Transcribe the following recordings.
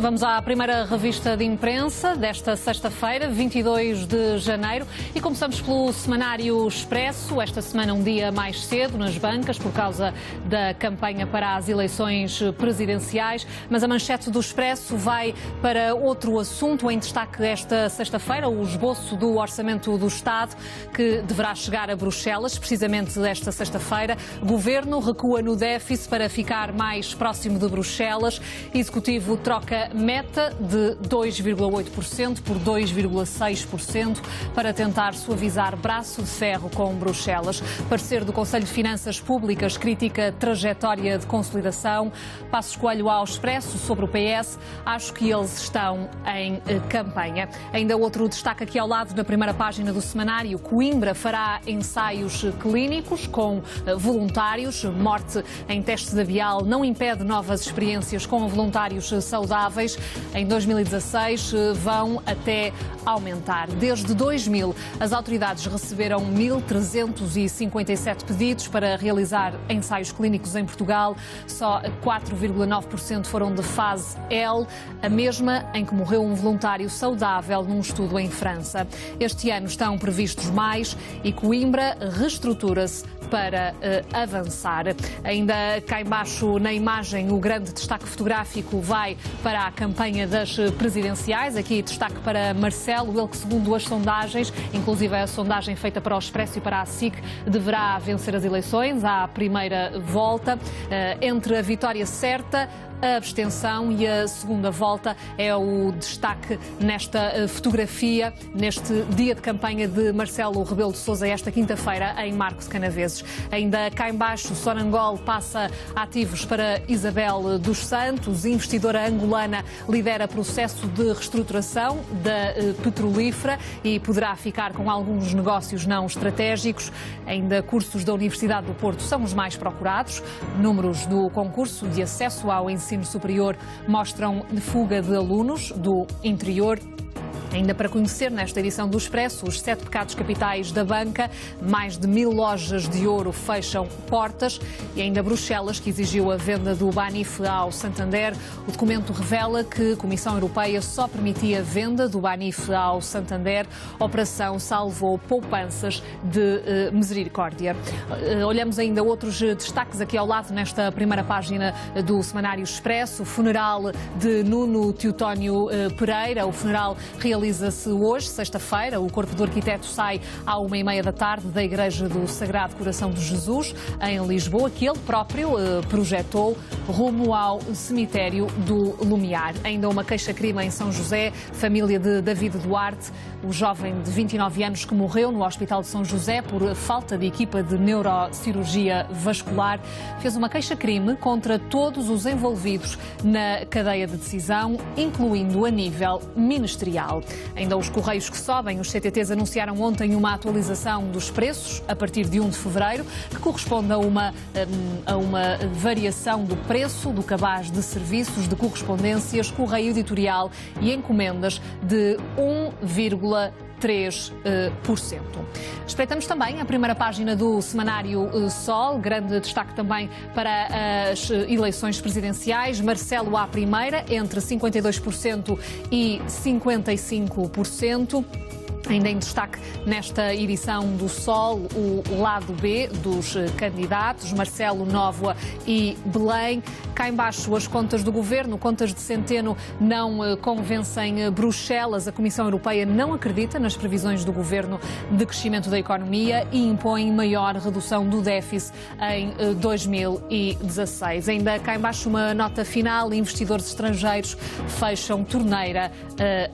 Vamos à primeira revista de imprensa desta sexta-feira, 22 de janeiro, e começamos pelo Semanário Expresso. Esta semana um dia mais cedo nas bancas por causa da campanha para as eleições presidenciais, mas a manchete do Expresso vai para outro assunto em destaque esta sexta-feira, o esboço do Orçamento do Estado, que deverá chegar a Bruxelas, precisamente esta sexta-feira. Governo recua no déficit para ficar mais próximo de Bruxelas. Executivo troca meta de 2,8% por 2,6% para tentar suavizar braço de ferro com Bruxelas. Parecer do Conselho de Finanças Públicas critica trajetória de consolidação. Passos Coelho ao Expresso sobre o PS. Acho que eles estão em campanha. Ainda outro destaque aqui ao lado, na primeira página do semanário. Coimbra fará ensaios clínicos com voluntários. Morte em testes de Vial não impede novas experiências com voluntários saudáveis. Em 2016 vão até aumentar. Desde 2000, as autoridades receberam 1.357 pedidos para realizar ensaios clínicos em Portugal. Só 4,9% foram de fase L, a mesma em que morreu um voluntário saudável num estudo em França. Este ano estão previstos mais e Coimbra reestrutura-se para avançar. Ainda cá embaixo na imagem o grande destaque fotográfico vai para a campanha das presidenciais. Aqui destaque para Marcelo, ele que segundo as sondagens, inclusive a sondagem feita para o Expresso e para a SIC, deverá vencer as eleições à primeira volta. Entre a vitória certa, a abstenção e a segunda volta é o destaque nesta fotografia, neste dia de campanha de Marcelo Rebelo de Sousa, esta quinta-feira, em Marcos Canaveses. Ainda cá em baixo, Sonangol passa ativos para Isabel dos Santos. Investidora angolana lidera processo de reestruturação da petrolífera e poderá ficar com alguns negócios não estratégicos. Ainda cursos da Universidade do Porto são os mais procurados. Números do concurso de acesso ao ensino superior mostram fuga de alunos do interior. Ainda para conhecer nesta edição do Expresso os 7 pecados capitais da banca, mais de 1000 lojas de ouro fecham portas e ainda Bruxelas, que exigiu a venda do Banif ao Santander. O documento revela que a Comissão Europeia só permitia a venda do Banif ao Santander. A operação salvou poupanças de misericórdia. Olhamos ainda outros destaques aqui ao lado nesta primeira página do Semanário Expresso. O funeral de Nuno Teotónio Pereira. O funeral realiza-se hoje, sexta-feira. O corpo do arquiteto sai à 1h30 da tarde da Igreja do Sagrado Coração de Jesus, em Lisboa, que ele próprio projetou, rumo ao cemitério do Lumiar. Ainda uma queixa-crime em São José, família de David Duarte, o jovem de 29 anos que morreu no Hospital de São José por falta de equipa de neurocirurgia vascular, fez uma queixa-crime contra todos os envolvidos na cadeia de decisão, incluindo a nível ministerial. Ainda os Correios que sobem. Os CTTs anunciaram ontem uma atualização dos preços a partir de 1 de fevereiro, que corresponde a uma variação do preço do cabaz de serviços, de correspondências, correio editorial e encomendas de 1,3%. Espreitamos também a primeira página do Semanário Sol, grande destaque também para as eleições presidenciais. Marcelo à primeira, entre 52% e 55%. Ainda em destaque nesta edição do Sol, o lado B dos candidatos, Marcelo, Nóvoa e Belém. Cá embaixo as contas do Governo, contas de Centeno não convencem Bruxelas. A Comissão Europeia não acredita nas previsões do Governo de crescimento da economia e impõe maior redução do déficit em 2016. Ainda cá embaixo uma nota final, investidores estrangeiros fecham torneira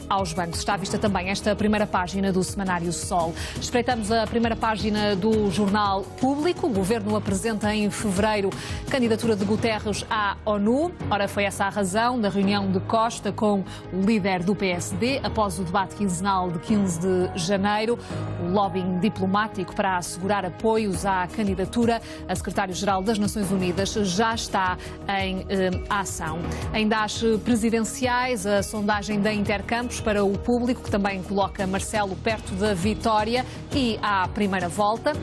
aos bancos. Está à vista também esta primeira página do Semanário Sol. Espreitamos a primeira página do Jornal Público. O Governo apresenta em fevereiro candidatura de Guterres à ONU. Ora, foi essa a razão da reunião de Costa com o líder do PSD após o debate quinzenal de 15 de janeiro. O lobbying diplomático para assegurar apoios à candidatura a secretário-geral das Nações Unidas já está em ação. Ainda às presidenciais, a sondagem da Intercampos para o Público, que também coloca Marcelo perto da vitória e à primeira volta.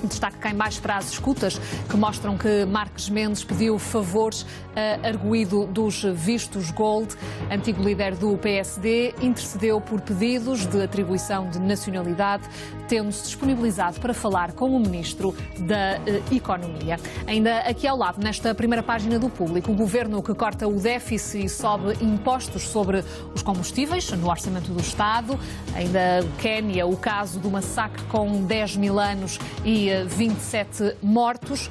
Destaca que em mais frases escutas que mostram que Marques Mendes pediu favores a arguido dos vistos Gold. Antigo líder do PSD intercedeu por pedidos de atribuição de nacionalidade, tendo-se disponibilizado para falar com o Ministro da Economia. Ainda aqui ao lado, nesta primeira página do Público, o Governo que corta o déficit e sobe impostos sobre os combustíveis no orçamento do Estado. Ainda Quénia, o caso do massacre com 10 mil anos e 27 mortos.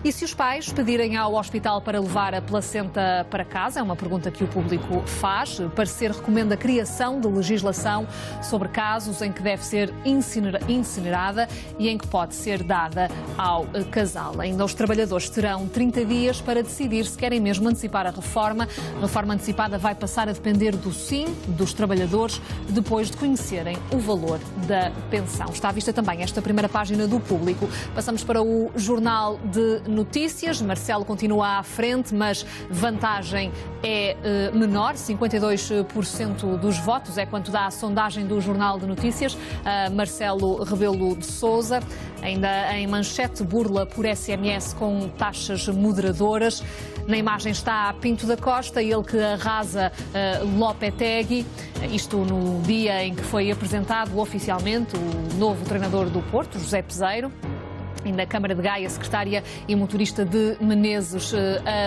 E se os pais pedirem ao hospital para levar a placenta para casa? É uma pergunta que o Público faz. O parecer recomenda a criação de legislação sobre casos em que deve ser incinerada e em que pode ser dada ao casal. Ainda os trabalhadores terão 30 dias para decidir se querem mesmo antecipar a reforma. A reforma antecipada vai passar a depender do sim dos trabalhadores depois de conhecerem o valor da pensão. Está à vista também esta primeira página do Público. Passamos para o Jornal de Notícias. Marcelo continua à frente, mas vantagem é menor. 52% dos votos é quanto dá a sondagem do Jornal de Notícias. Marcelo Rebelo de Sousa, ainda em manchete, burla por SMS com taxas moderadoras. Na imagem está Pinto da Costa, ele que arrasa Lopetegui. Isto no dia em que foi apresentado oficialmente o novo treinador do Porto, José Peseiro. Ainda a Câmara de Gaia, secretária e motorista de Menezes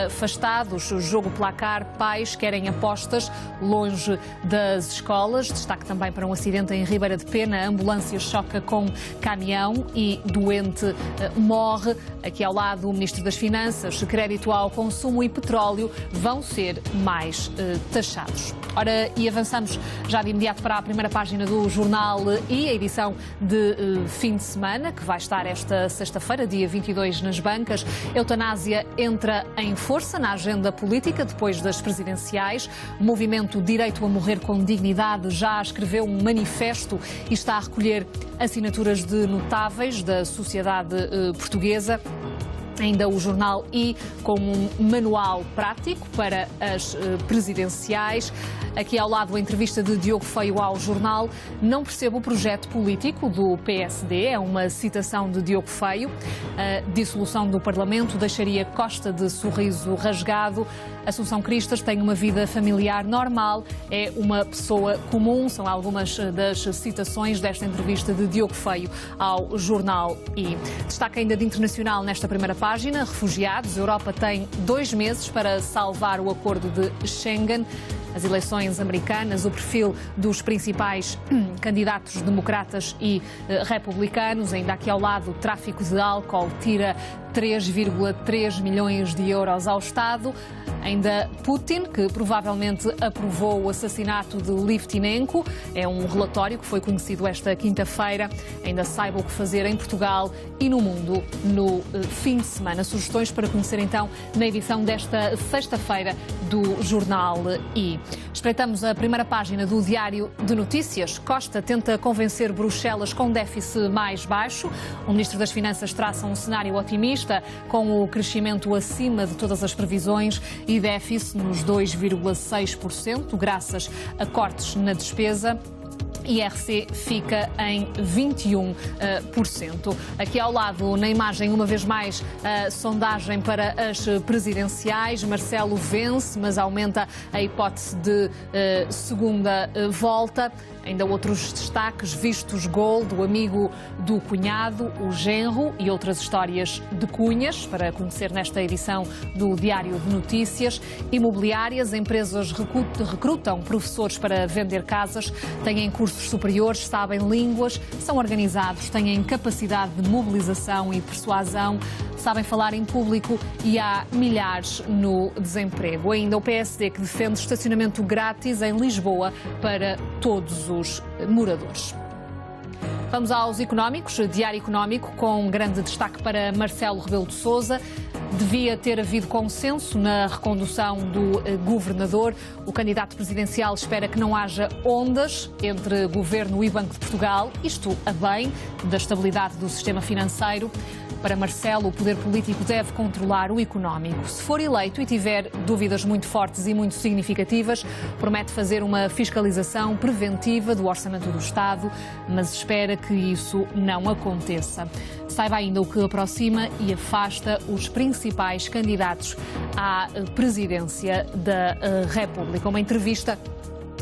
afastados. Jogo placar, pais querem apostas longe das escolas. Destaque também para um acidente em Ribeira de Pena. A ambulância choca com caminhão e doente morre. Aqui ao lado, o Ministro das Finanças. Crédito ao consumo e petróleo vão ser mais taxados. Ora, e avançamos já de imediato para a primeira página do Jornal e a edição de fim de semana, que vai estar esta sexta-feira, dia 22, nas bancas. Eutanásia entra em força na agenda política depois das presidenciais. O movimento Direito a Morrer com Dignidade já escreveu um manifesto e está a recolher assinaturas de notáveis da sociedade portuguesa. Ainda o jornal I com um manual prático para as presidenciais. Aqui ao lado a entrevista de Diogo Feio ao jornal. Não percebo o projeto político do PSD, é uma citação de Diogo Feio. A dissolução do Parlamento deixaria Costa de sorriso rasgado. Assunção Cristas tem uma vida familiar normal, é uma pessoa comum. São algumas das citações desta entrevista de Diogo Feio ao jornal I. Destaque ainda de internacional nesta primeira página. Refugiados. A Europa tem 2 meses para salvar o acordo de Schengen. As eleições americanas, o perfil dos principais candidatos democratas e republicanos. Ainda aqui ao lado, o tráfico de álcool tira 3,3 milhões de euros ao Estado. Ainda Putin, que provavelmente aprovou o assassinato de Litvinenko. É um relatório que foi conhecido esta quinta-feira. Ainda saiba o que fazer em Portugal e no mundo no fim de semana. Sugestões para conhecer então na edição desta sexta-feira do Jornal I. Espreitamos a primeira página do Diário de Notícias. Costa tenta convencer Bruxelas com déficit mais baixo. O Ministro das Finanças traça um cenário otimista com o crescimento acima de todas as previsões e déficit nos 2,6%, graças a cortes na despesa. IRC fica em 21%. Aqui ao lado, na imagem, uma vez mais, a sondagem para as presidenciais. Marcelo vence, mas aumenta a hipótese de segunda volta. Ainda outros destaques, vistos Gold, o amigo do cunhado, o genro e outras histórias de cunhas, para conhecer nesta edição do Diário de Notícias. Imobiliárias, empresas recrutam professores para vender casas, têm cursos superiores, sabem línguas, são organizados, têm capacidade de mobilização e persuasão, sabem falar em público e há milhares no desemprego. Ainda o PSD que defende estacionamento grátis em Lisboa para todos os moradores. Vamos aos económicos. Diário Económico com grande destaque para Marcelo Rebelo de Sousa. Devia ter havido consenso na recondução do governador. O candidato presidencial espera que não haja ondas entre governo e Banco de Portugal, isto a bem da estabilidade do sistema financeiro. Para Marcelo, o poder político deve controlar o económico. Se for eleito e tiver dúvidas muito fortes e muito significativas, promete fazer uma fiscalização preventiva do orçamento do Estado, mas espera que isso não aconteça. Saiba ainda o que aproxima e afasta os principais candidatos à presidência da República. Uma entrevista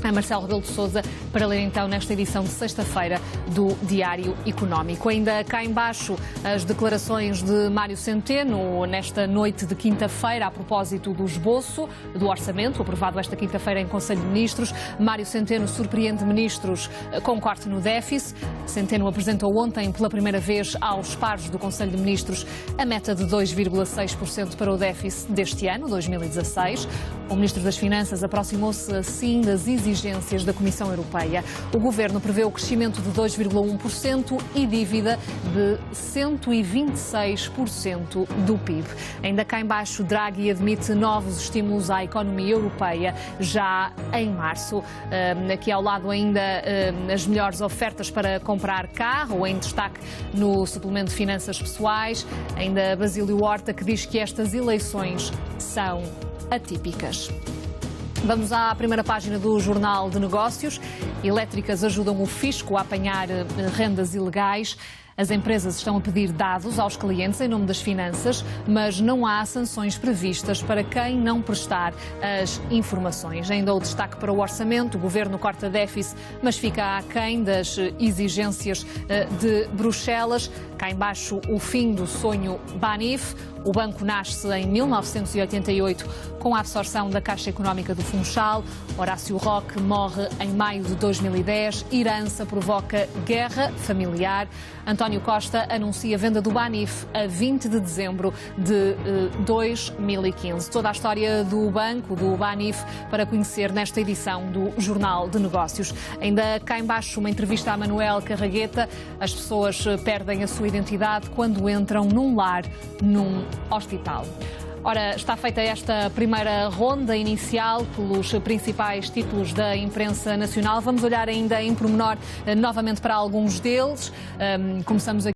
a Marcelo Rebelo de Sousa para ler então nesta edição de sexta-feira do Diário Económico. Ainda cá em baixo as declarações de Mário Centeno nesta noite de quinta-feira a propósito do esboço do orçamento aprovado esta quinta-feira em Conselho de Ministros. Mário Centeno surpreende ministros com corte no déficit. Centeno apresentou ontem pela primeira vez aos pares do Conselho de Ministros a meta de 2,6% para o déficit deste ano, 2016. O Ministro das Finanças aproximou-se assim das exigências da Comissão Europeia. O Governo prevê o crescimento de 2,1% e dívida de 126% do PIB. Ainda cá em baixo, Draghi admite novos estímulos à economia europeia já em março. Aqui ao lado ainda as melhores ofertas para comprar carro, em destaque no suplemento de finanças pessoais. Ainda Basílio Horta, que diz que estas eleições são atípicas. Vamos à primeira página do Jornal de Negócios. Elétricas ajudam o fisco a apanhar rendas ilegais. As empresas estão a pedir dados aos clientes em nome das finanças, mas não há sanções previstas para quem não prestar as informações. Ainda o destaque para o orçamento. O Governo corta déficit, mas fica aquém das exigências de Bruxelas. Cá em baixo, o fim do sonho Banif. O banco nasce em 1988 com a absorção da Caixa Económica do Funchal. Horácio Roque morre em maio de 2010. Herança provoca guerra familiar. António Costa anuncia a venda do Banif a 20 de dezembro de 2015. Toda a história do banco, do Banif, para conhecer nesta edição do Jornal de Negócios. Ainda cá em baixo, uma entrevista a Manuel Carragueta. As pessoas perdem a sua identidade quando entram num lar, num hospital. Ora, está feita esta primeira ronda inicial pelos principais títulos da imprensa nacional. Vamos olhar ainda em pormenor novamente para alguns deles. Começamos aqui.